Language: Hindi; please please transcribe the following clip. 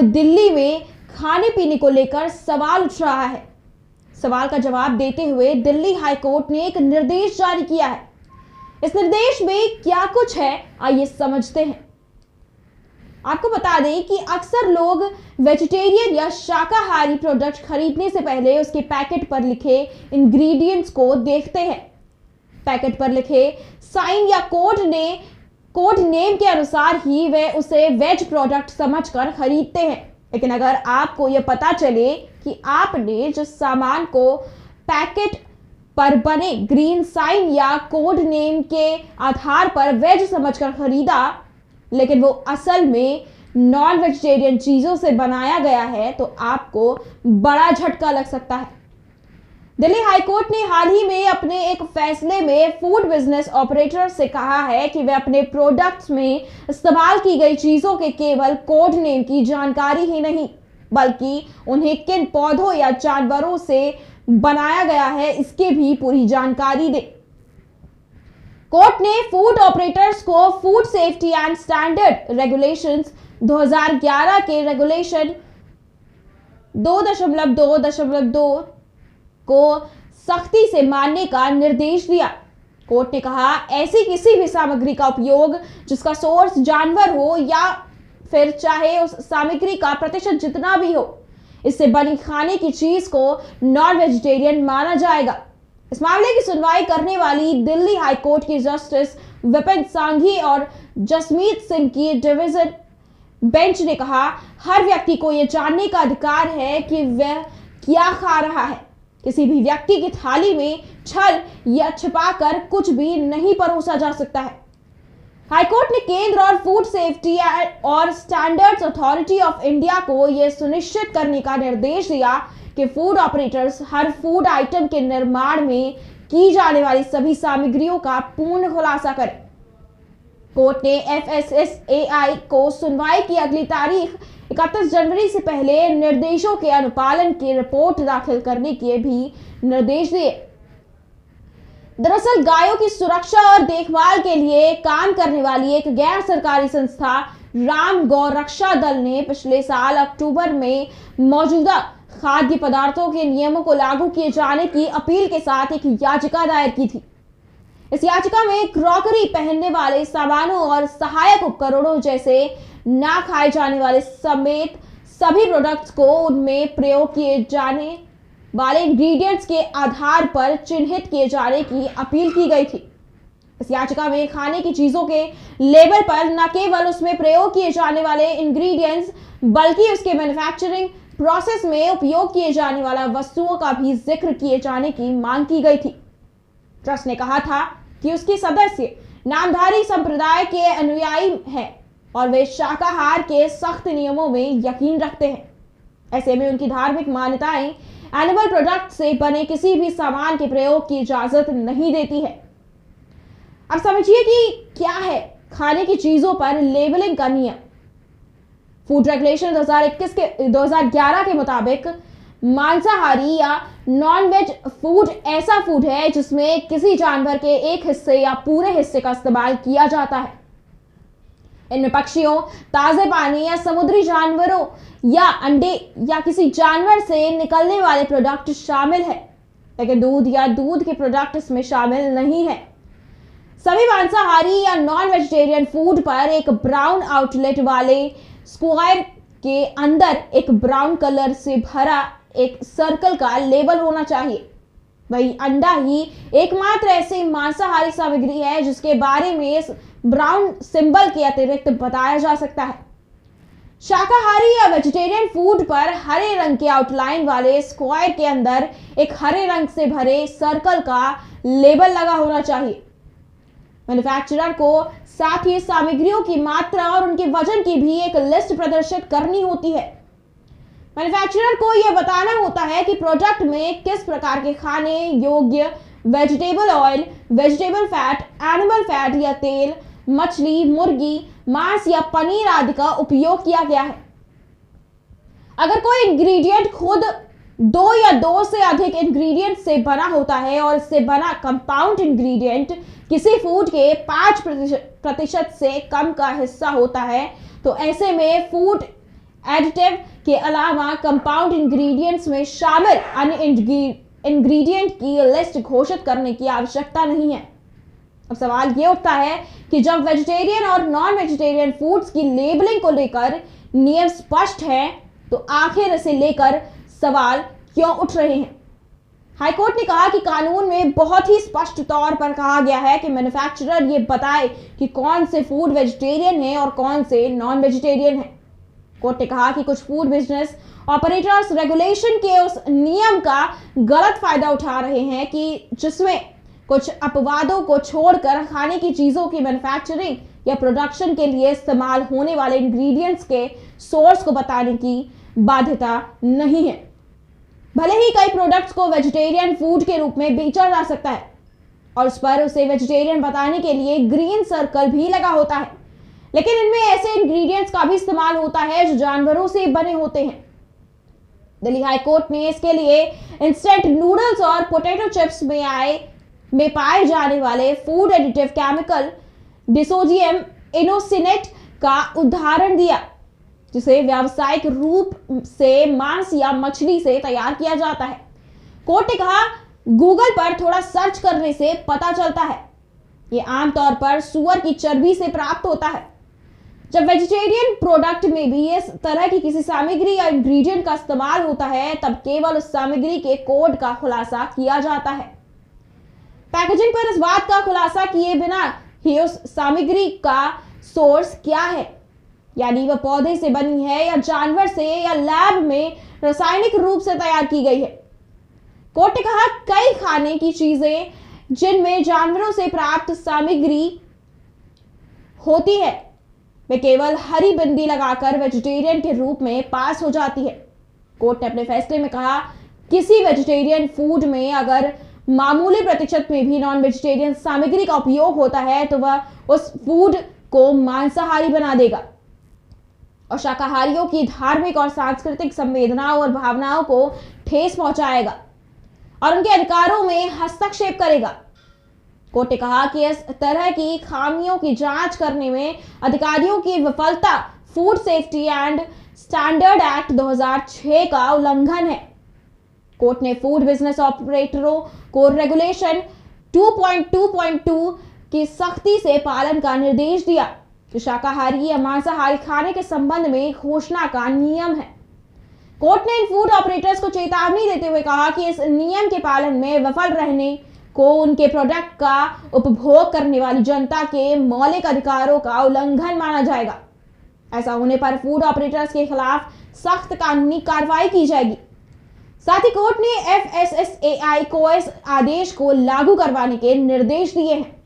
दिल्ली में खाने पीने को लेकर सवाल उठ रहा है। सवाल का जवाब देते हुए दिल्ली हाई कोर्ट ने एक निर्देश जारी किया है। इस निर्देश में क्या कुछ है, आइए समझते हैं। आपको बता दें कि अक्सर लोग वेजिटेरियन या शाकाहारी प्रोडक्ट खरीदने से पहले उसके पैकेट पर लिखे इंग्रेडिएंट्स को देखते हैं। पैकेट पर लिखे साइन या कोड नेम के अनुसार ही वे उसे वेज प्रोडक्ट समझकर खरीदते हैं। लेकिन अगर आपको यह पता चले कि आपने जिस सामान को पैकेट पर बने ग्रीन साइन या कोड नेम के आधार पर वेज समझकर खरीदा, लेकिन वो असल में नॉन वेजिटेरियन चीजों से बनाया गया है, तो आपको बड़ा झटका लग सकता है। दिल्ली हाईकोर्ट ने हाल ही में अपने एक फैसले में फूड बिजनेस ऑपरेटर से कहा है कि वे अपने प्रोडक्ट्स में इस्तेमाल की गई चीजों के केवल कोड नेम की जानकारी ही नहीं, बल्कि उन्हें किन पौधों या जानवरों से बनाया गया है, इसकी भी पूरी जानकारी दे। कोर्ट ने फूड ऑपरेटर्स को food safety and standard regulations 2011 के रेगुलेशन 2.2.2 को सख्ती से मानने का निर्देश दिया। कोर्ट ने कहा, ऐसी किसी भी सामग्री का उपयोग जिसका सोर्स जानवर हो या फिर चाहे उस सामग्री का प्रतिशत जितना भी हो, इससे बनी खाने की चीज को नॉन वेजिटेरियन माना जाएगा। इस मामले की सुनवाई करने वाली दिल्ली हाई कोर्ट की जस्टिस विपिन सांघी और जसमीत सिंह की डिवीजन बेंच ने कहा, हर व्यक्ति को यह जानने का अधिकार है कि वह क्या खा रहा है। किसी भी व्यक्ति की थाली में छल या छिपाकर कुछ भी नहीं परोसा जा सकता है। हाईकोर्ट ने केंद्र और फूड सेफ्टी और स्टैंडर्ड्स अथॉरिटी ऑफ इंडिया को यह सुनिश्चित करने का निर्देश दिया कि फूड ऑपरेटर्स हर फूड आइटम के निर्माण में की जाने वाली सभी सामग्रियों का पूर्ण खुलासा करें। कोर्ट ने FSSAI को सुनवाई की अगली तारीख 31 जनवरी से पहले निर्देशों के अनुपालन की रिपोर्ट दाखिल करने के भी निर्देश दिए। दरअसल गायों की सुरक्षा और देखभाल के लिए काम करने वाली एक गैर सरकारी संस्था राम गौ रक्षा दल ने पिछले साल अक्टूबर में मौजूदा खाद्य पदार्थों के नियमों को लागू किए जाने की अपील के साथ एक याचिका दायर की थी। इस याचिका में क्रॉकरी, पहनने वाले सामानों और सहायक उपकरणों जैसे ना खाए जाने वाले समेत सभी प्रोडक्ट्स को उनमें प्रयोग किए जाने वाले इंग्रेडिएंट्स के आधार पर चिन्हित किए जाने की अपील की गई थी। इस याचिका में खाने की चीजों के लेबल पर न केवल उसमें प्रयोग किए जाने वाले इंग्रेडिएंट्स बल्कि उसके मैन्युफैक्चरिंग प्रोसेस में उपयोग किए जाने वाला वस्तुओं का भी जिक्र किए जाने की मांग की गई थी। ट्रस्ट ने कहा था कि उसके सदस्य नामधारी संप्रदाय के अनुयायी हैं और वे शाकाहार के सख्त नियमों में यकीन रखते हैं। ऐसे में उनकी धार्मिक मान्यताएं एनिमल प्रोडक्ट से बने किसी भी सामान के प्रयोग की इजाजत नहीं देती है। अब समझिए कि क्या है खाने की चीजों पर लेबलिंग का नियम। फूड रेगुलेशन 2011 के मुताबिक मांसाहारी या नॉन वेज फूड ऐसा फूड है जिसमें किसी जानवर के एक हिस्से या पूरे हिस्से का इस्तेमाल किया जाता है। इनमें पक्षियों, ताजे पानी या समुद्री जानवरों या अंडे या किसी जानवर से निकलने वाले प्रोडक्ट शामिल है, लेकिन दूध या दूध के प्रोडक्ट इसमें शामिल नहीं है। सभी मांसाहारी या नॉन वेजिटेरियन फूड पर एक ब्राउन आउटलेट वाले स्क्वायर के अंदर एक ब्राउन कलर से भरा एक सर्कल का लेबल होना चाहिए। वही अंडा ही एकमात्र ऐसी मांसाहारी सामग्री है जिसके बारे में इस ब्राउन सिंबल के अतिरिक्त बताया जा सकता है। शाकाहारी या वेजिटेरियन फूड पर हरे रंग के आउटलाइन वाले स्क्वायर के अंदर एक हरे रंग से भरे सर्कल का लेबल लगा होना चाहिए। मैन्युफैक्चरर को साथ ही सामग्रियों की मात्रा और उनके वजन की भी एक लिस्ट प्रदर्शित करनी होती है। मैन्युफैक्चरर को यह बताना होता है कि प्रोडक्ट में किस प्रकार के खाने योग्य vegetable oil, vegetable fat, animal fat या तेल, मछली, मुर्गी, मांस या पनीर आदि का उपयोग किया गया है। अगर कोई इंग्रेडिएंट खुद 2 या 2 से अधिक इंग्रेडिएंट से बना होता है और इससे बना कंपाउंड इंग्रेडिएंट किसी फूड के 5% से कम का हिस्सा होता है, तो ऐसे में फूड एडिटिव के अलावा कंपाउंड इंग्रेडिएंट्स में शामिल अन्य इंग्रेडिएंट की लिस्ट घोषित करने की आवश्यकता नहीं है। अब सवाल ये उठता है कि जब वेजिटेरियन और नॉन वेजिटेरियन फूड्स की लेबलिंग को लेकर नियम स्पष्ट है, तो आखिर इसे लेकर सवाल क्यों उठ रहे हैं? हाईकोर्ट ने कहा कि कानून में बहुत ही स्पष्ट तौर पर कहा गया है कि मैन्युफैक्चरर ये बताए कि कौन से फूड वेजिटेरियन है और कौन से नॉन वेजिटेरियन है। कोर्ट ने कहा कि कुछ फूड बिजनेस ऑपरेटर्स रेगुलेशन के उस नियम का गलत फायदा उठा रहे हैं कि जिसमें कुछ अपवादों को छोड़कर खाने की चीजों की मैन्युफैक्चरिंग या प्रोडक्शन के लिए इस्तेमाल होने वाले इंग्रेडिएंट्स के सोर्स को बताने की बाध्यता नहीं है। भले ही कई प्रोडक्ट्स को वेजिटेरियन फूड के रूप में बेचा जा सकता है और उस पर उसे वेजिटेरियन बताने के लिए ग्रीन सर्कल भी लगा होता है, लेकिन इनमें ऐसे इंग्रेडिएंट्स का भी इस्तेमाल होता है जो जानवरों से बने होते हैं। दिल्ली हाई कोर्ट ने इसके लिए इंस्टेंट नूडल्स और पोटैटो चिप्स में पाए जाने वाले फूड एडिटिव केमिकल डिसोजियम इनोसिनेट का उदाहरण दिया, जिसे व्यावसायिक रूप से मांस या मछली से तैयार किया जाता है। कोर्ट ने कहा, गूगल पर थोड़ा सर्च करने से पता चलता है ये आमतौर पर सूअर की चर्बी से प्राप्त होता है। जब वेजिटेरियन प्रोडक्ट में भी इस तरह की किसी सामग्री या इंग्रेडिएंट का इस्तेमाल होता है, तब केवल उस सामग्री के कोड का खुलासा किया जाता है। पैकेजिंग पर इस बात का खुलासा किए बिना ही उस सामग्री का सोर्स क्या है, यानी वह पौधे से बनी है या जानवर से या लैब में रासायनिक रूप से तैयार की गई है। कोर्ट ने कहा, कई खाने की चीजें जिनमें जानवरों से प्राप्त सामग्री होती है, वे केवल हरी बिंदी लगाकर वेजिटेरियन के रूप में पास हो जाती है। कोर्ट ने अपने फैसले में कहा, किसी वेजिटेरियन फूड में अगर मामूली प्रतिशत में भी नॉन वेजिटेरियन सामग्री का उपयोग होता है, तो वह उस फूड को मांसाहारी बना देगा और शाकाहारियों की धार्मिक और सांस्कृतिक संवेदनाओं और भावनाओं को ठेस पहुंचाएगा और उनके अधिकारों में हस्तक्षेप करेगा। कोर्ट ने कहा कि इस तरह की खामियों की जांच करने में अधिकारियों की विफलता food safety and standard act 2006 का उल्लंघन है। कोर्ट ने फूड बिजनेस ऑपरेटरों को रेगुलेशन 2.2.2 की सख्ती से पालन का निर्देश दिया, जो शाकाहारी या मांसाहारी खाने के संबंध में घोषणा का नियम है। कोर्ट ने इन फूड ऑपरेटर्स को चेतावनी देते हुए कहा कि इस नियम के पालन में विफल रहने को उनके प्रोडक्ट का उपभोग करने वाली जनता के मौलिक अधिकारों का उल्लंघन माना जाएगा। ऐसा होने पर फूड ऑपरेटर्स के खिलाफ सख्त कानूनी कार्रवाई की जाएगी। साथ ही कोर्ट ने FSSAI को इस आदेश को लागू करवाने के निर्देश दिए हैं।